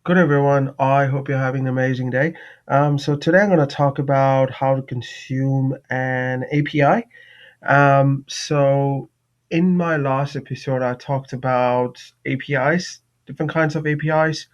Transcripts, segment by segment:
Good everyone. I hope you're having an amazing day. So today I'm going to talk about how to consume an API. So in my last episode, I talked about APIs, different kinds of APIs.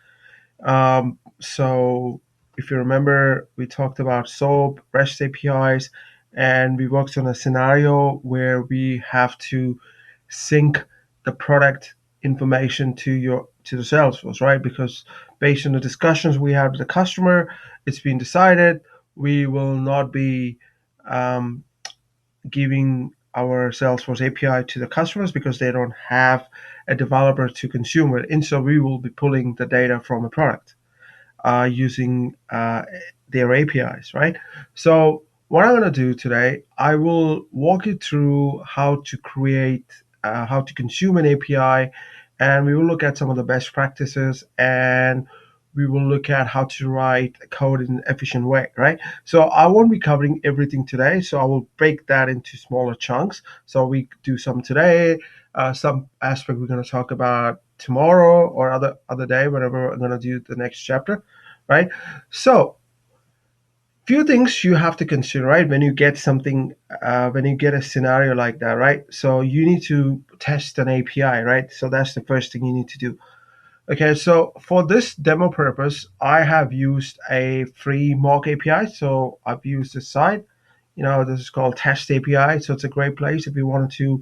So if you remember, we talked about SOAP, REST APIs, and we worked on a scenario where we have to sync the product information to the Salesforce, right? Because based on the discussions we had with the customer, it's been decided we will not be um, giving our Salesforce API to the customers because they don't have a developer to consume it. And so we will be pulling the data from a product using their APIs, right? So what I'm going to do today, I will walk you through how to create, how to consume an API, and we will look at some of the best practices, and we will look at how to write code in an efficient way, right? So I won't be covering everything today, so I will break that into smaller chunks. So we do some today, some aspect we're going to talk about tomorrow or other day, whenever I'm going to do the next chapter, right? So few things you have to consider, right? When you get something, when you get a scenario like that, right? So you need to test an API, right? So that's the first thing you need to do. Okay, so for this demo purpose, I have used a free mock API. So I've used this site. This is called Test API. So it's a great place if you wanted to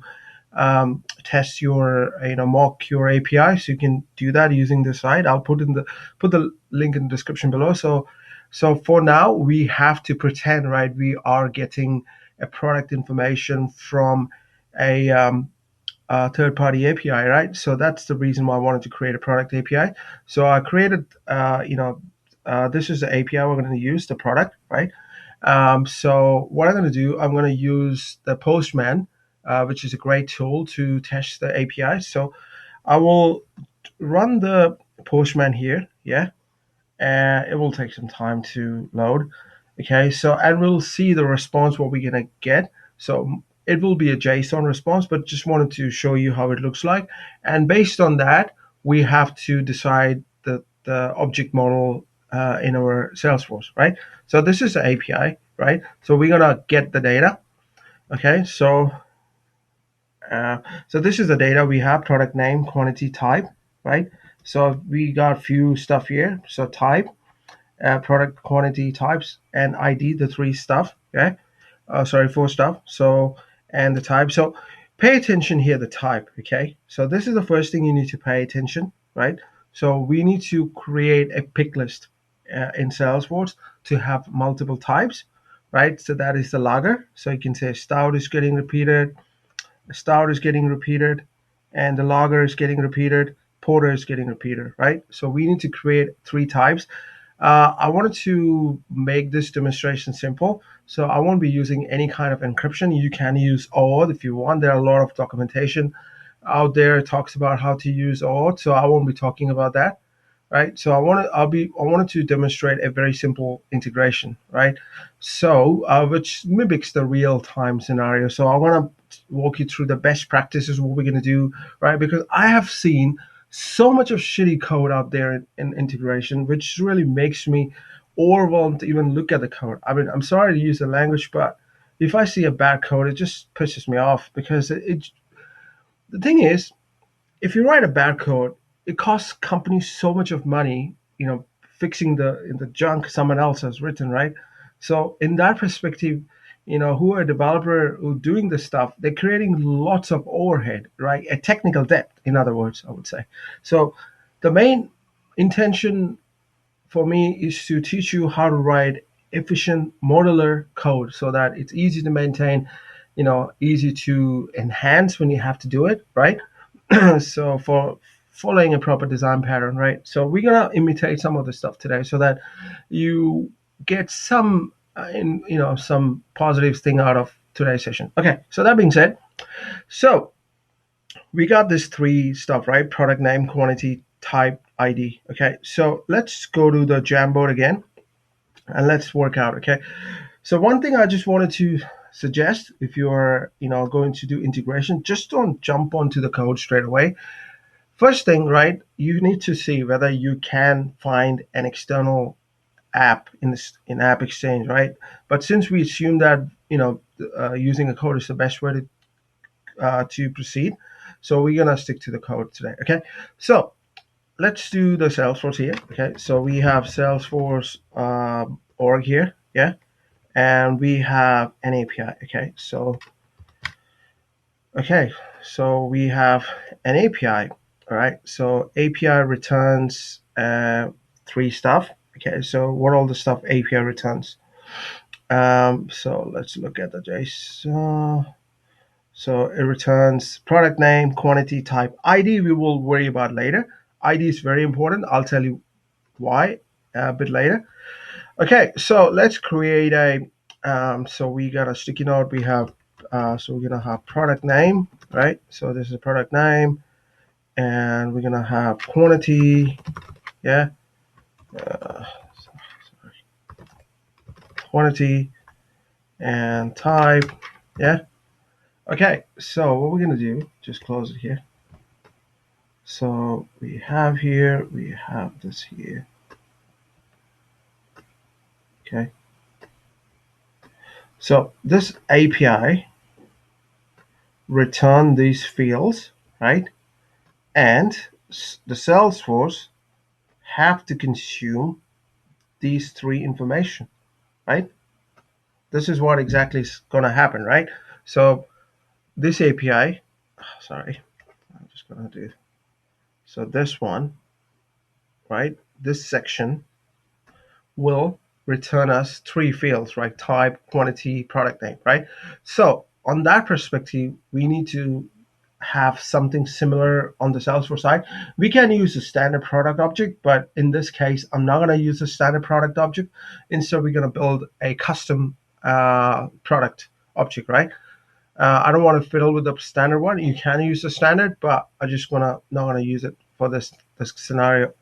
test your, mock your API. So you can do that using the site. I'll put the link in the description below. So for now, we have to pretend, right? We are getting a product information from a third-party API, right? So that's the reason why I wanted to create a product API. So I created, this is the API we're going to use, the product, right? So what I'm going to do, I'm going to use the Postman, which is a great tool to test the API. So I will run the Postman here, yeah, and it will take some time to load. Okay, so and we'll see the response what we're gonna get. So it will be a JSON response, but just wanted to show you how it looks like. And based on that, we have to decide the object model in our Salesforce, right? So this is the API, right? So we're gonna get the data. Okay, uh, so this is the data we have: product name, quantity, type, right? So we got few stuff here. So type, product quantity, types, and ID, the three stuff. Okay, sorry, four stuff. So and the type. So pay attention here, the type. Okay, so this is the first thing you need to pay attention, right? So we need to create a pick list in Salesforce to have multiple types, right? So that is the logger. So you can say stout is getting repeated, stout is getting repeated, and the lager is getting repeated, porter is getting repeated, right? So we need to create three types. I wanted to make this demonstration simple, so I won't be using any kind of encryption. You can use OAuth if you want. There are a lot of documentation out there that talks about how to use OAuth, so I won't be talking about that, right? So I wanted to demonstrate a very simple integration, right? So which mimics the real time scenario. So I want to walk you through the best practices, what we're going to do, right? Because I have seen so much of shitty code out there in integration, which really makes me overwhelmed to even look at the code. I mean, I'm sorry to use the language, but if I see a bad code, it just pisses me off because the thing is, if you write a bad code, it costs companies so much of money, fixing the junk someone else has written, right? So in that perspective, who are a developer who doing this stuff, they're creating lots of overhead, right? A technical debt, in other words, I would say. So the main intention for me is to teach you how to write efficient modular code so that it's easy to maintain, easy to enhance when you have to do it, right? So for following a proper design pattern, right? So we're gonna imitate some of the stuff today so that you get some, some positive thing out of today's session. Okay, so that being said, so we got this three stuff, right? Product name, quantity, type, ID. Okay, so let's go to the Jamboard again and let's work out. Okay, so one thing I just wanted to suggest, if you're going to do integration, just don't jump onto the code straight away. First thing, right, you need to see whether you can find an external app in App Exchange, right? But since we assume that using a code is the best way to proceed, so we're gonna stick to the code today. Okay, so let's do the Salesforce here. Okay, so we have Salesforce org here, yeah, and we have an API. Okay, so we have an API. All right, so API returns three stuff. Okay, so what all the stuff API returns? So let's look at the JSON. So it returns product name, quantity, type, ID. We will worry about later. ID is very important. I'll tell you why a bit later. Okay, so let's create a. So we got a sticky note. We have. So we're gonna have product name, right? So this is a product name, and we're gonna have quantity. Yeah, quantity and type. Yeah. Okay, so what we're gonna do, just close it here. So we have here, we have this here. Okay. So this API return these fields, right? And the Salesforce have to consume these three information, right? This is what exactly is gonna happen, right? So this API, sorry, I'm just gonna do. So this one, right? This section will return us three fields, right? Type, quantity, product name, right? So on that perspective, we need to have something similar on the Salesforce side. We can use a standard product object, but in this case, I'm not going to use a standard product object. Instead, we're going to build a custom product object, right? I don't want to fiddle with the standard one. You can use the standard, but I just not gonna use it for this scenario.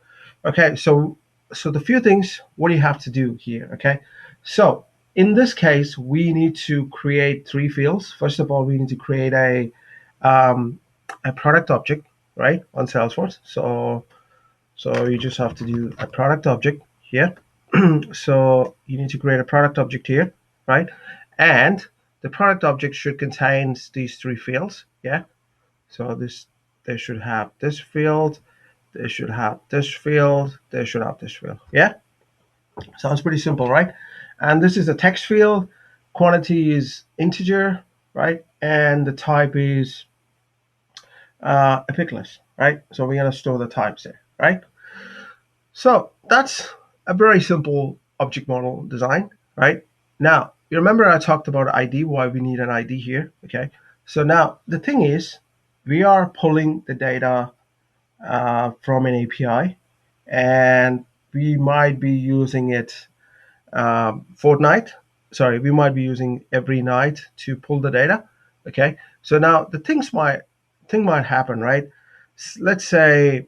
Okay, so the few things, what do you have to do here? Okay, so in this case, we need to create three fields. First of all, we need to create um, a product object, right, on Salesforce. So you just have to do a product object here. So you need to create a product object here, right? And the product object should contain these three fields. Yeah. So they should have this field, they should have this field, they should have this field. Yeah. Sounds pretty simple, right? And this is a text field. Quantity is integer, right? And the type is a pick list, right? So we're gonna store the types there, right? So that's a very simple object model design, right? Now, you remember I talked about ID, why we need an ID here, okay? So now the thing is, we are pulling the data from an API, and we might be using it fortnight. Sorry, we might be using every night to pull the data, okay? So now the thing might happen, right? Let's say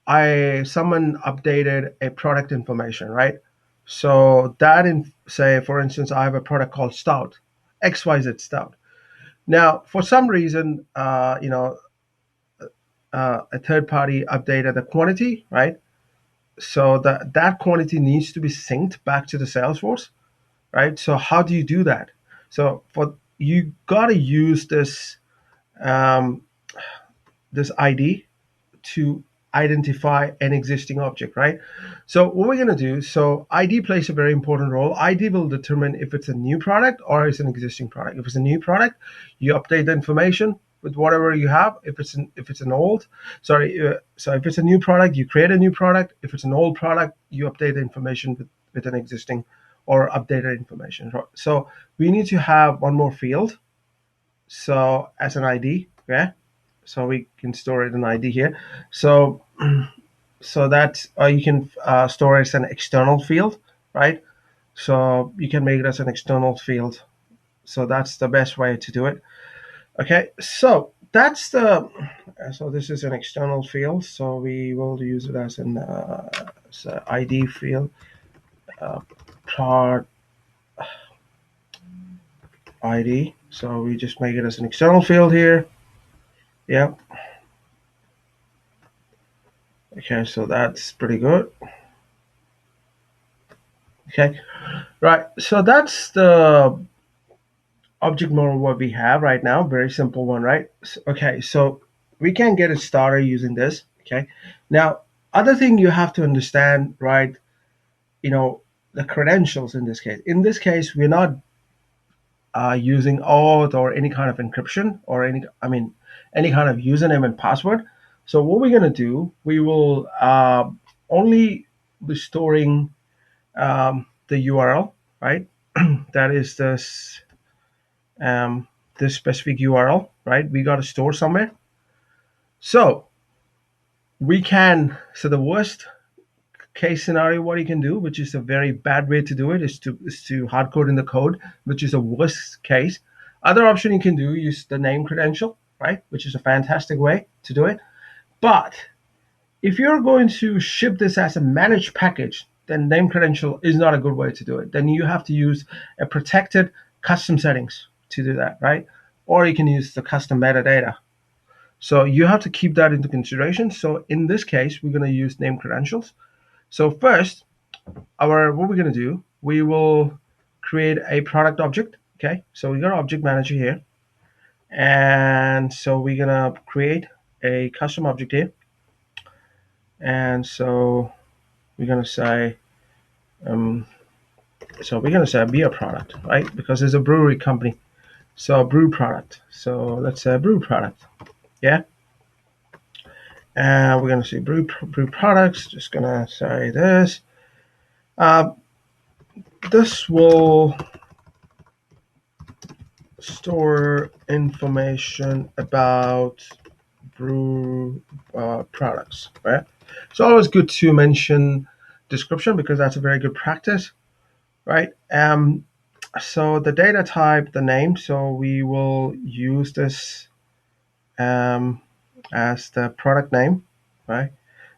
someone updated a product information, right? So that in say for instance, I have a product called Stout, XYZ Stout. Now, for some reason, a third party updated the quantity, right? So that quantity needs to be synced back to the Salesforce, right? So how do you do that? So for you gotta use um, this ID to identify an existing object, right? So what we're going to do, so ID plays a very important role. ID will determine if it's a new product or it's an existing product. If it's a new product, you update the information with whatever you have. If it's an old, so if it's a new product, you create a new product. If it's an old product, you update the information with an existing or updated information. So we need to have one more field. So as an ID, yeah, so we can store it in ID here. So so that you can store it as an external field, right? So you can make it as an external field. So that's the best way to do it. Okay, so so this is an external field. So we will use it as as an ID field. Part ID. So we just make it as an external field here. Yeah. Okay, so that's pretty good. Okay, right. So that's the object model what we have right now. Very simple one, right? Okay, so we can get it started using this. Okay, now other thing you have to understand, right? You know, the credentials in this case. In this case, we're not using auth or any kind of encryption or any kind of username and password. So what we're gonna do, we will only be storing the URL, right? That is this specific URL, right? We got to store somewhere. So the worst case scenario, what you can do, which is a very bad way to do it, is to hard code in the code, which is a worst case. Other option you can do is the name credential, right? Which is a fantastic way to do it. But if you're going to ship this as a managed package, then name credential is not a good way to do it. Then you have to use a protected custom settings to do that, right? Or you can use the custom metadata. So you have to keep that into consideration. So in this case, we're going to use name credentials. So first, what we're going to do, we will create a product object. Okay, so we got an object manager here, and so we're going to create a custom object here. And so we're going to say be a product, right? Because it's a brewery company. So brew product. So let's say brew product. Yeah. And we're gonna say brew products. Just gonna say this. Uh, this will store information about brew products, right? It's always good to mention description because that's a very good practice, right? So the data type, the name, so we will use this um, as the product name, right?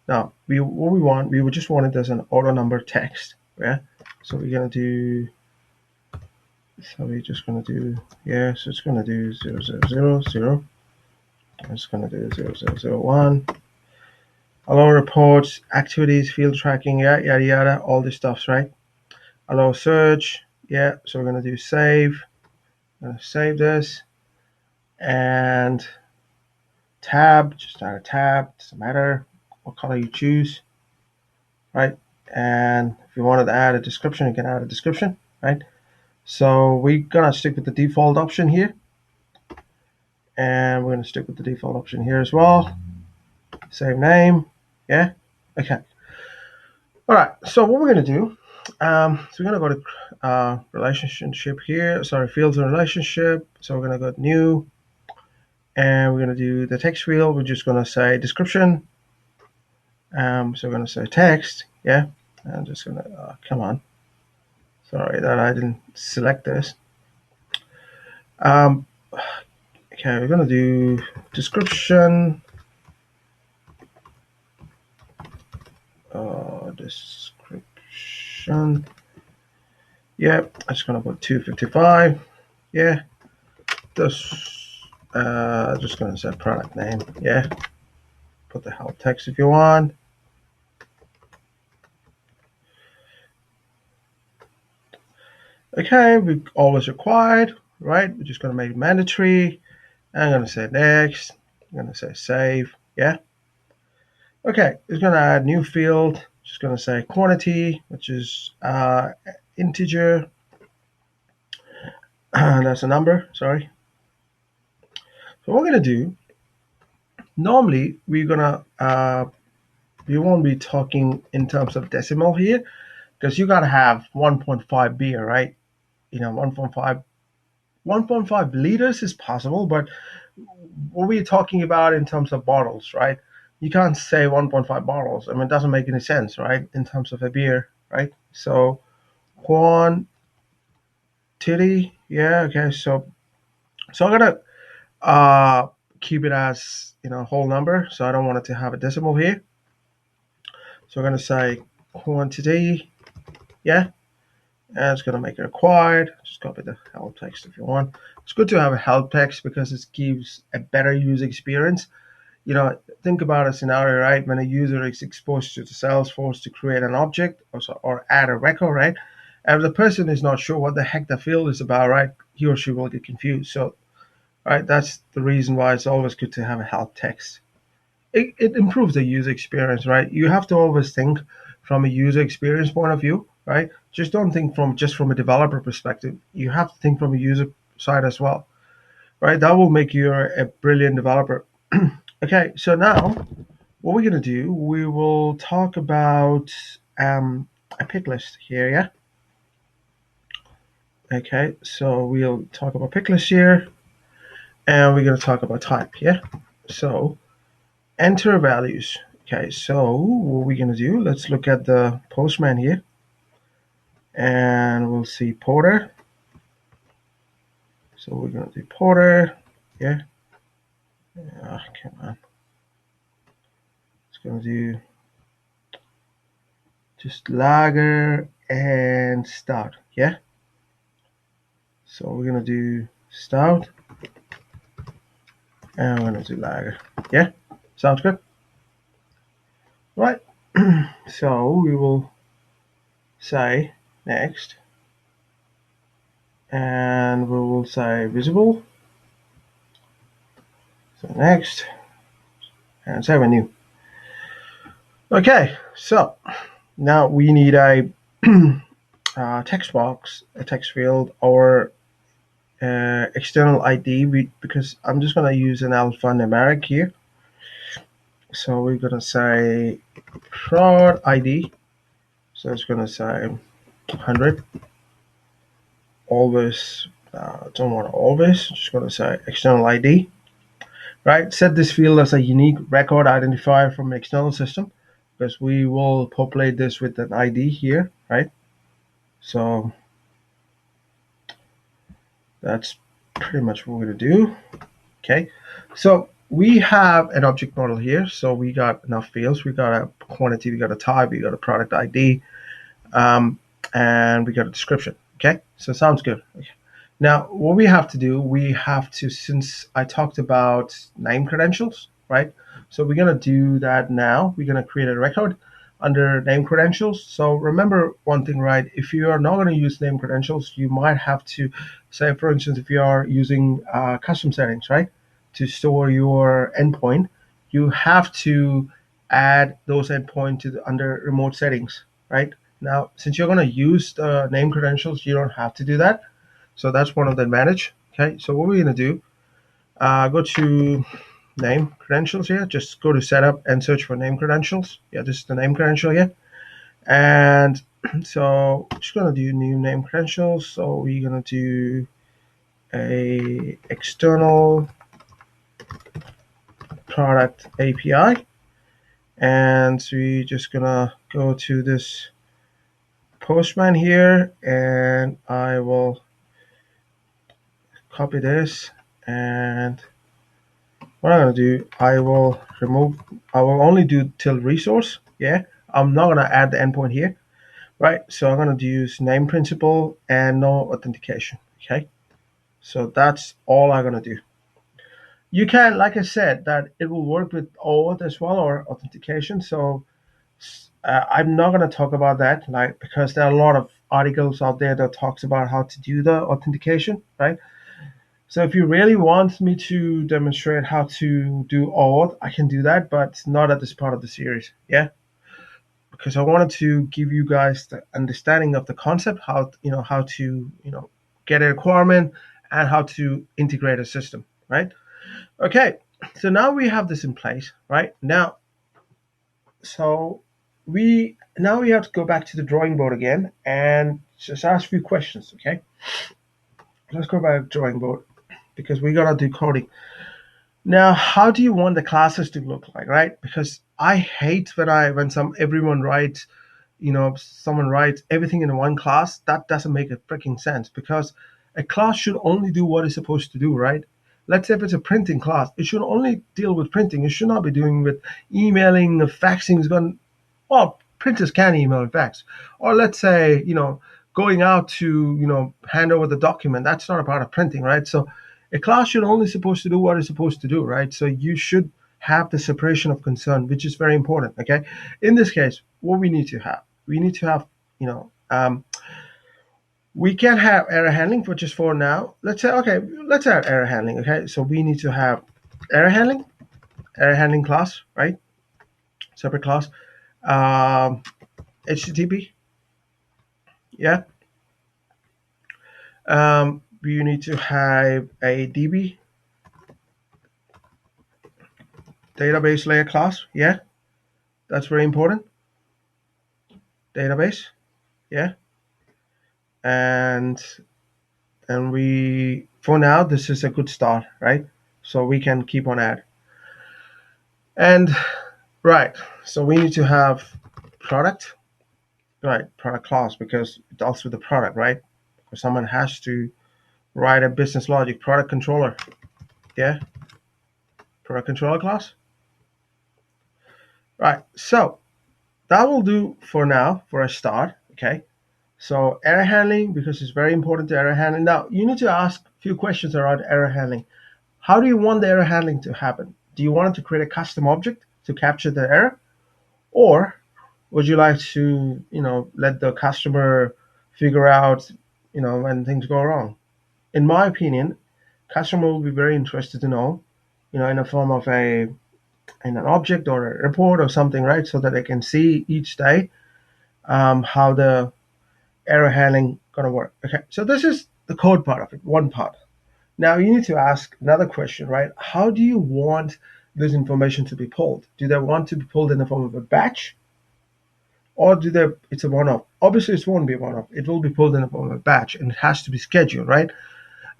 Now, we would just want it as an auto number text, yeah? So we're gonna do, so we're just gonna do, yeah, so it's gonna do 0000. It's gonna do 0001. Allow reports, activities, field tracking, yeah, yada yada, all this stuffs, right? Allow search, yeah, so we're gonna do save. I'm gonna save this and tab, just add a tab, doesn't matter what color you choose, right? And if you wanted to add a description, you can add a description, right? So we're gonna stick with the default option here, and we're gonna stick with the default option here as well. Same name, yeah, okay. All right, so what we're gonna do, so we're gonna go to relationship here, sorry, fields and relationship. So we're gonna go to new, and we're gonna do the text field. We're just gonna say description. So we're gonna say text, yeah. I'm just gonna come on. Sorry that I didn't select this. Okay, we're gonna do description. Description. Yeah, I'm just gonna put 255. Yeah, just gonna say product name. Yeah, put the help text if you want. Okay, we always required, right? We're just gonna make it mandatory. I'm gonna say next. I'm gonna say save. Yeah. Okay, it's gonna add new field. Just gonna say quantity, which is integer. That's a number. Sorry. So what we're gonna do. Normally, we won't be talking in terms of decimal here because you gotta have 1.5 beer, right? 1.5 liters is possible, but what we're talking about in terms of bottles, right? You can't say 1.5 bottles. I mean, it doesn't make any sense, right? In terms of a beer, right? So quantity, yeah, okay. So I'm gonna uh, keep it as whole number. So I don't want it to have a decimal here. So I'm gonna say quantity, yeah. And it's gonna make it required. Just copy the help text if you want. It's good to have a help text because it gives a better user experience. Think about a scenario, right? When a user is exposed to the Salesforce to create an object or add a record, right? And if the person is not sure what the heck the field is about, right? He or she will get confused. So, right, that's the reason why it's always good to have a help text. It improves the user experience, right? You have to always think from a user experience point of view, right? Just don't think from a developer perspective. You have to think from a user side as well, right? That will make you a brilliant developer. Okay, so now what we're gonna do, we will talk about a pick list here, yeah? Okay, so we'll talk about pick list here, and we're gonna talk about type, yeah? So enter values. Okay, so what we're gonna do, let's look at the postman here, and we'll see Porter. So we're gonna do Porter, yeah? Oh, come on. It's gonna do just lager and stout, yeah? So we're gonna do stout, and we're gonna do lager, yeah? Sounds good? Right, so we will say next, and we will say visible. So next, and say new. Okay, so now we need a text box, a text field, or external ID because I'm just going to use an alphanumeric here. So we're going to say prod ID. So it's going to say 100. Always, don't want to always, just going to say external ID. Right, set this field as a unique record identifier from an external system because we will populate this with an ID here, right? So that's pretty much what we're going to do. Okay, so we have an object model here. So we got enough fields. We got a quantity, we got a type, we got a product ID, and we got a description. Okay, so sounds good. Okay. Now, what we have to do, we have to, since I talked about name credentials, right? So we're going to do that now. We're going to create a record under name credentials. So remember one thing, right? If you are not going to use name credentials, you might have to say, for instance, if you are using custom settings, right, to store your endpoint, you have to add those endpoint to under remote settings, right? Now, since you're going to use the name credentials, you don't have to do that. So that's one of the advantage. Okay, so what we're going to do, go to name credentials here. Just go to setup and search for name credentials. Yeah, this is the name credential here. And so I'm just going to do new name credentials. So we're going to do a external product API. And we're just going to go to this postman here, and I will copy this, and what I'm going to do, I will only do till resource. Yeah, I'm not going to add the endpoint here, right? So I'm going to use name principal and no authentication. Okay, so that's all I'm going to do. You can, like I said, that it will work with OAuth as well, or authentication. So I'm not going to talk about that, like, because there are a lot of articles out there that talks about how to do the authentication, right? So if you really want me to demonstrate how to do OAuth, I can do that, but not at this part of the series. Yeah, because I wanted to give you guys the understanding of the concept, how to get a requirement and how to integrate a system, right? Okay, so now we have this in place, right? So we have to go back to the drawing board again and just ask a few questions. Okay, let's go back to the drawing board because we gotta do coding. Now, how do you want the classes to look like, right? Because I hate when everyone writes, someone writes everything in one class. That doesn't make a freaking sense because a class should only do what it's supposed to do, right? Let's say if it's a printing class, it should only deal with printing. It should not be doing with emailing, faxing. Well, printers can email and fax. Or let's say, going out to, hand over the document. That's not a part of printing, right? So a class should only supposed to do what it's supposed to do, right? So you should have the separation of concern, which is very important. Okay, in this case, what we need to have, you know, we can have error handling for just for now. Let's say, okay, let's have error handling. Okay, so we need to have error handling, error handling class, right? Separate class. Um, HTTP, yeah. You need to have a DB, database layer class, yeah. That's very important. Database, yeah. And we, for now, this is a good start, right? So we can keep on add. And right, so we need to have product, right? Product class, because it deals with the product, right? Because someone has to write a business logic product controller, yeah. Product controller class, right? So that will do for now for a start, okay? So error handling, because it's very important to error handling. Now you need to ask a few questions around error handling. How do you want the error handling to happen? Do you want it to create a custom object to capture the error, or would you like to, let the customer figure out, when things go wrong? In my opinion, customer will be very interested to know, in a form of in an object or a report or something, right? So that they can see each day how the error handling gonna work. Okay, so this is the code part of it, one part. Now you need to ask another question, right? How do you want this information to be pulled? Do they want to be pulled in the form of a batch, or do they? It's a one-off. Obviously, it won't be a one-off. It will be pulled in the form of a batch, and it has to be scheduled, right?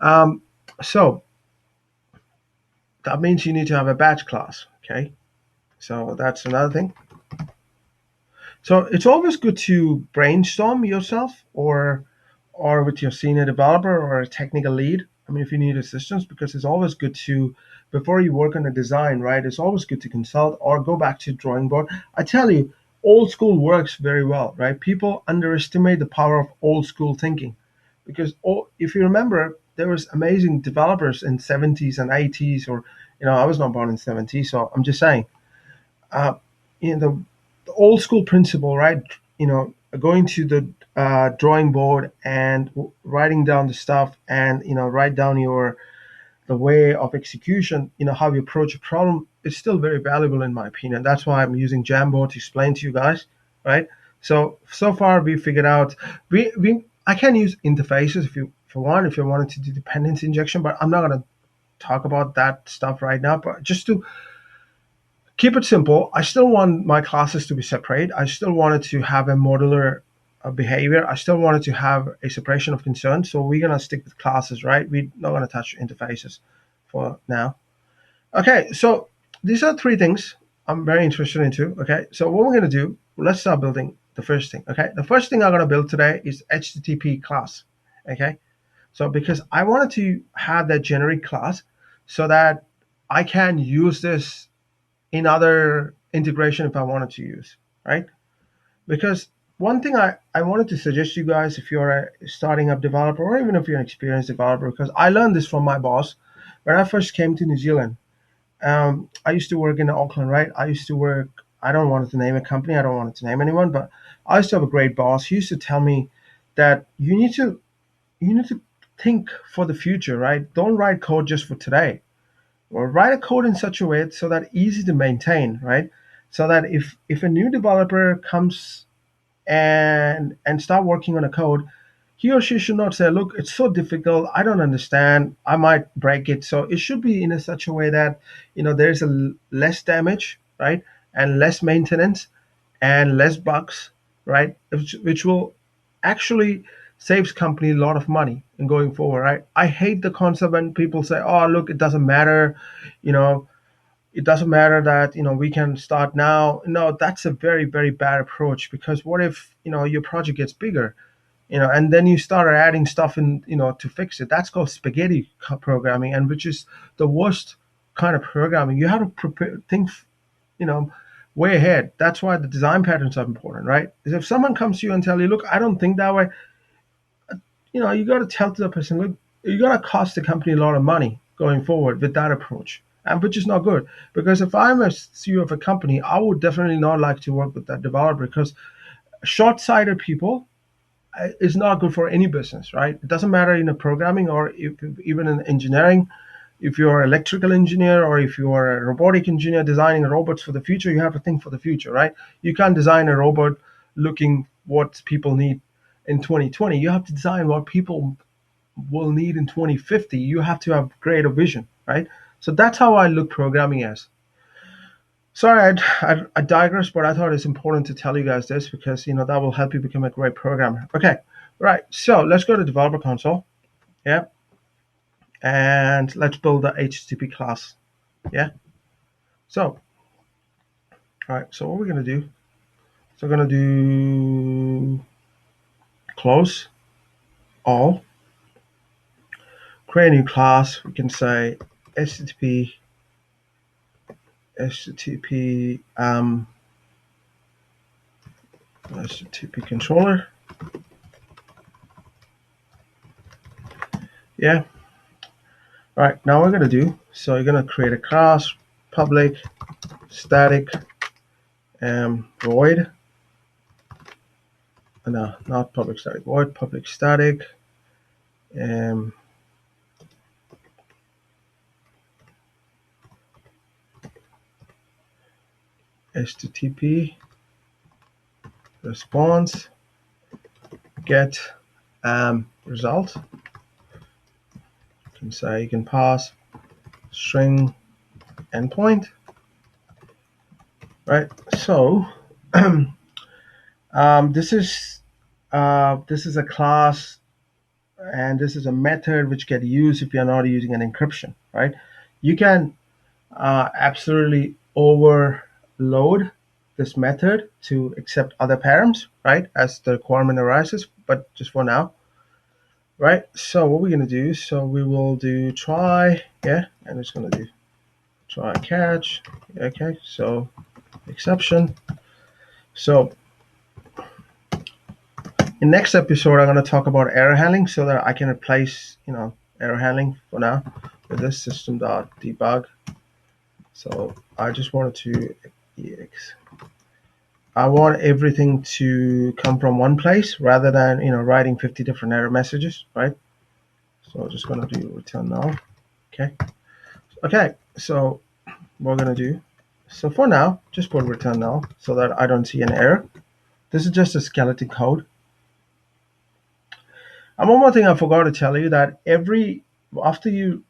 Um, so that means you need to have a batch class. Okay, so that's another thing. So it's always good to brainstorm yourself, or with your senior developer or a technical lead. I mean, if you need assistance, because it's always good to, before you work on a design, right? It's always good to consult or go back to drawing board. I tell you, old school works very well, right? People underestimate the power of old school thinking, because if you remember, there was amazing developers in 70s and 80s, or I was not born in 70s, so I'm just saying, uh, the old school principle, right? Going to the drawing board and writing down the stuff, and write down the way of execution. How you approach a problem is still very valuable in my opinion. That's why I'm using Jamboard to explain to you guys, right? So far we figured out we I can use interfaces if you wanted to do dependency injection, but I'm not gonna talk about that stuff right now. But just to keep it simple, I still want my classes to be separate. I still wanted to have a modular behavior. I still wanted to have a separation of concern. So we're gonna stick with classes, right? We're not gonna touch interfaces for now. Okay, so these are three things I'm very interested into. Okay, so what we're gonna do, let's start building the first thing. Okay, the first thing I'm gonna build today is HTTP class. Okay, so because I wanted to have that generic class so that I can use this in other integration if I wanted to use, right? Because one thing I wanted to suggest you guys, if you're a starting up developer or even if you're an experienced developer, because I learned this from my boss when I first came to New Zealand. I used to work in Auckland, right? I used to work, I don't want to name a company, I don't want to name anyone, but I used to have a great boss. He used to tell me that you need to think for the future, right? Don't write code just for today, or write a code in such a way so that easy to maintain, right? So that if a new developer comes and start working on a code, he or she should not say, look, it's so difficult, I don't understand, I might break it. So it should be in a such a way that there's less damage, right? And less maintenance and less bugs, right? Which will actually saves company a lot of money in going forward, right? I hate the concept when people say, oh, look, it doesn't matter, you know it doesn't matter that we can start now. No, that's a very, very bad approach, because what if your project gets bigger, and then you start adding stuff in, to fix it? That's called spaghetti programming, and which is the worst kind of programming. You have to think, you know way ahead. That's why the design patterns are important, right? Is if someone comes to you and tell you, look, I don't think that way, you got to tell to the person, look, you're going to cost the company a lot of money going forward with that approach. and which is not good. Because if I'm a CEO of a company, I would definitely not like to work with that developer, because short-sighted people is not good for any business, right? It doesn't matter in a programming or even in engineering. If you're an electrical engineer or if you are a robotic engineer designing robots for the future, you have to think for the future, right? You can't design a robot looking what people need in 2020. You have to design what people will need in 2050. You have to have greater vision, right? So that's how I look programming as. Sorry, I digress, but I thought it's important to tell you guys this, because that will help you become a great programmer. Okay, right. So let's go to developer console. Yeah, and let's build the HTTP class. Yeah. So, all right. So what we're gonna do? So we're gonna do close all, create a new class. We can say HTTP HTTP controller. Yeah. All right. Now we're gonna do. So you're gonna create a class, public, static, void. No, not public static void. Public static. Um, HTTP response get result. You can say you can pass string endpoint, right? So this is a class, and this is a method which get used if you're not using an encryption, right? You can absolutely overload this method to accept other params, right, as the requirement arises, but just for now, right? So what we're going to do, so we will do try, yeah, and it's going to do try catch, okay, so exception. So in next episode, I'm going to talk about error handling, so that I can replace, error handling for now with this system.debug. So I just wanted to, I want everything to come from one place rather than, writing 50 different error messages, right? So I'm just going to do return null. Okay, so what we're going to do, so for now, just put return null so that I don't see an error. This is just a skeleton code. And one more thing I forgot to tell you, that after you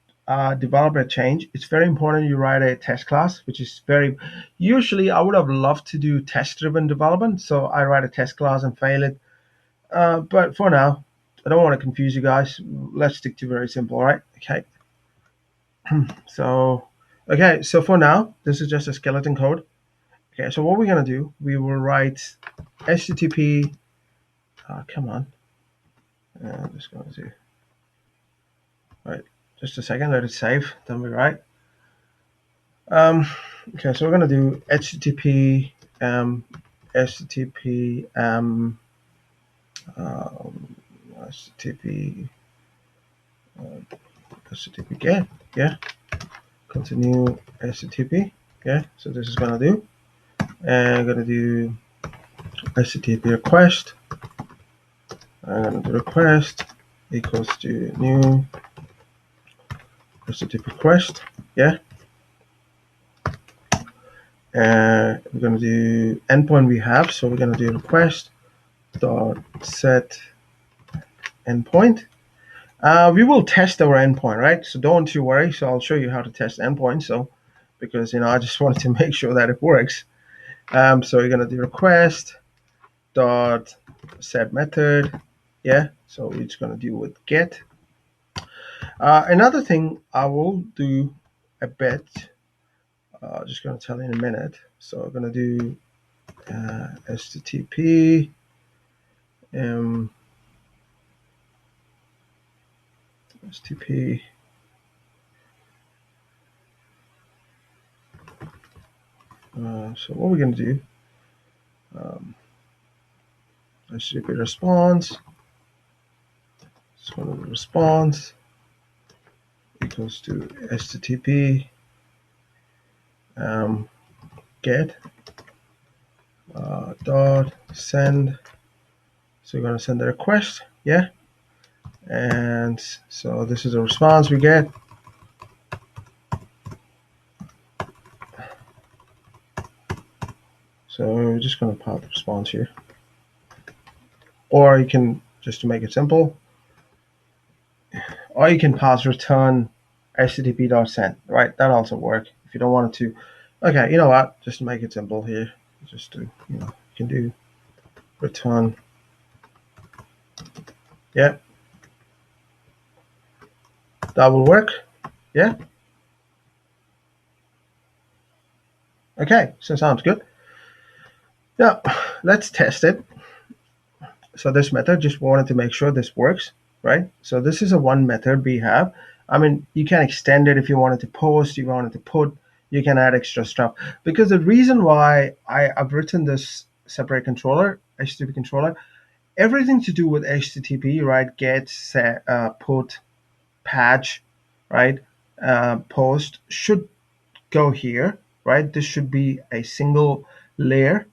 develop a change, it's very important you write a test class, which is usually I would have loved to do test-driven development, so I write a test class and fail it. But for now, I don't want to confuse you guys. Let's stick to very simple, right? Okay. So for now, this is just a skeleton code. Okay, so what we're gonna do, we will write HTTP. Come on. I'm just going to right. Just a second. Let it save. Then we write. Okay, so we're gonna do HTTP HTTP HTTP HTTP get, yeah, continue HTTP, yeah. So this is gonna do, and I'm gonna do HTTP request. I'm gonna do request equals to new HTTP request, yeah. And we're gonna do endpoint we have, so we're gonna do request dot set endpoint. We will test our endpoint, right? So don't you worry. So I'll show you how to test endpoint. So because I just wanted to make sure that it works. So you're gonna do request dot set method, yeah. So we're just gonna do with get. Another thing I will do a bit. Just gonna tell you in a minute. So we're gonna do HTTP. HTTP. So what we're going to do, HTTP response. So the response equals to HTTP um, get dot send. So we're going to send the request, yeah. And so this is a response we get. So we're just going to pop the response here. Or you can, just to make it simple, or you can pass return http.send, right? That also work if you don't want it to. Okay, you know what? Just to make it simple here, just to, you can do return. Yeah, that will work. Yeah. Okay, so sounds good. Now, let's test it. So this method, just wanted to make sure this works, right? So this is a one method we have. I mean, you can extend it if you wanted to post, you wanted to put, you can add extra stuff. Because the reason why I've written this separate controller, HTTP controller, everything to do with HTTP, right? Get, set, put, patch, right? Post should go here, right? This should be a single layer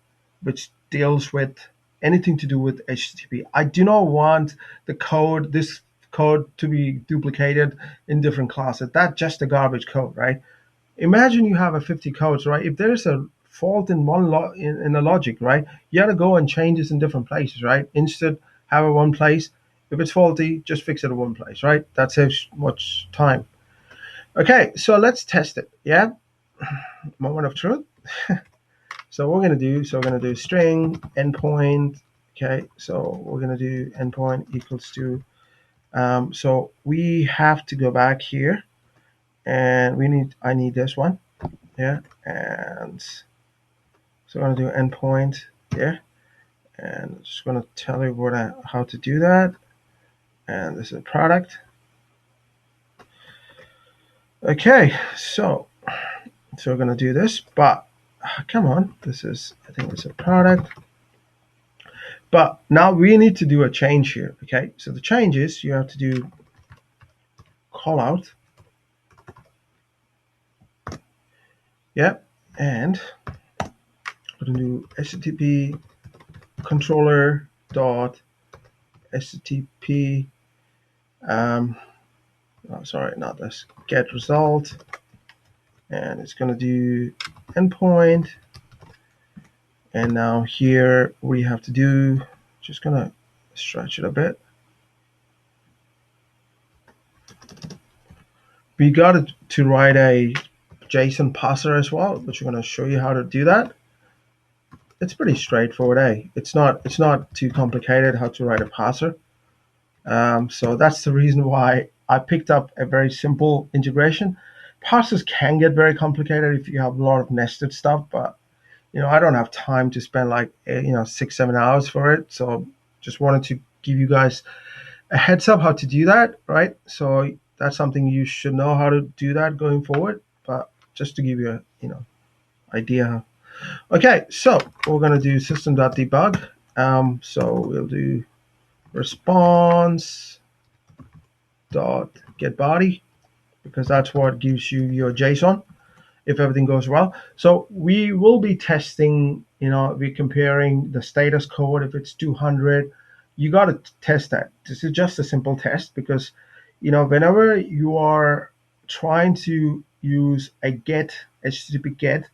which deals with anything to do with HTTP. I do not want this code to be duplicated in different classes. That's just a garbage code, right? Imagine you have a 50 codes, right? If there's a fault in in a logic, right? You got to go and change this in different places, right? Instead, have it one place. If it's faulty, just fix it in one place, right? That saves much time. Okay, so let's test it. Yeah, moment of truth. So what we're going to do, so we're going to do string endpoint. Okay, so we're going to do endpoint equals to, so we have to go back here and I need this one. Yeah, and so I'm going to do endpoint here, and I'm just going to tell you how to do that. And this is a product. Okay, so we're going to do this, but come on, I think it's a product. But now we need to do a change here, okay? So the change is you have to do call out. Yep, and we're going to do HTTP controller dot HTTP. Sorry, not this. Get result, and it's going to do endpoint. And now here we have to do. Just gonna stretch it a bit. We got to write a JSON parser as well, which we're going to show you how to do that. It's pretty straightforward, eh? It's not too complicated how to write a parser. So that's the reason why I picked up a very simple integration. Parsers can get very complicated if you have a lot of nested stuff, but I don't have time to spend like 6-7 hours for it. So just wanted to give you guys a heads up how to do that, right? So that's something you should know how to do that going forward. But just to give you a idea. Okay, so we're gonna do system.debug. So we'll do response dot get body because that's what gives you your JSON if everything goes well. So we will be testing, we're comparing the status code. If it's 200, you got to test that. This is just a simple test because, whenever you are trying to use a get, HTTP get,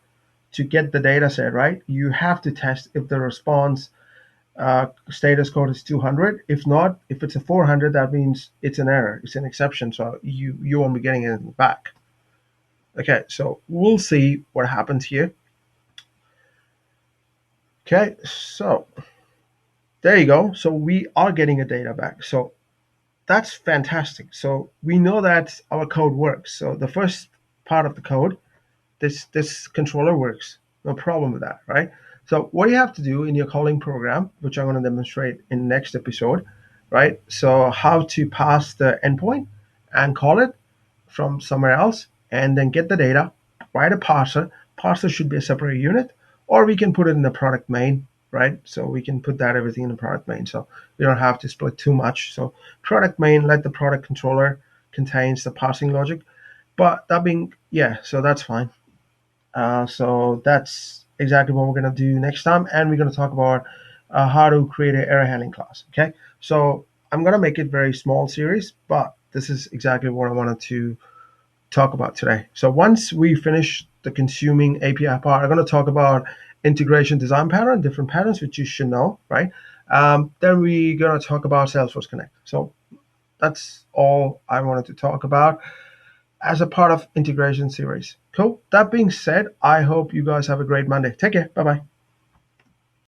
to get the data set, right, you have to test if the response status code is 200. If not, if it's a 400, that means it's an error. It's an exception. So you won't be getting it back. Okay, so we'll see what happens here. Okay, so there you go. So we are getting a data back. So that's fantastic. So we know that our code works. So the first part of the code, this controller works. No problem with that, right? So what you have to do in your calling program, which I'm going to demonstrate in the next episode, right? So how to pass the endpoint and call it from somewhere else and then get the data, write a parser. Parser should be a separate unit, or we can put it in the product main, right? So we can put that everything in the product main. So we don't have to split too much. So product main, let the product controller contains the parsing logic. But that being, yeah, so that's fine. So that's exactly what we're going to do next time. And we're going to talk about how to create an error handling class. Okay. So I'm going to make it very small series, but this is exactly what I wanted to talk about today. So once we finish the consuming API part, I'm going to talk about integration design pattern, different patterns, which you should know, right? Then we're going to talk about Salesforce Connect. So that's all I wanted to talk about as a part of integration series. Cool. That being said, I hope you guys have a great Monday. Take care. Bye bye.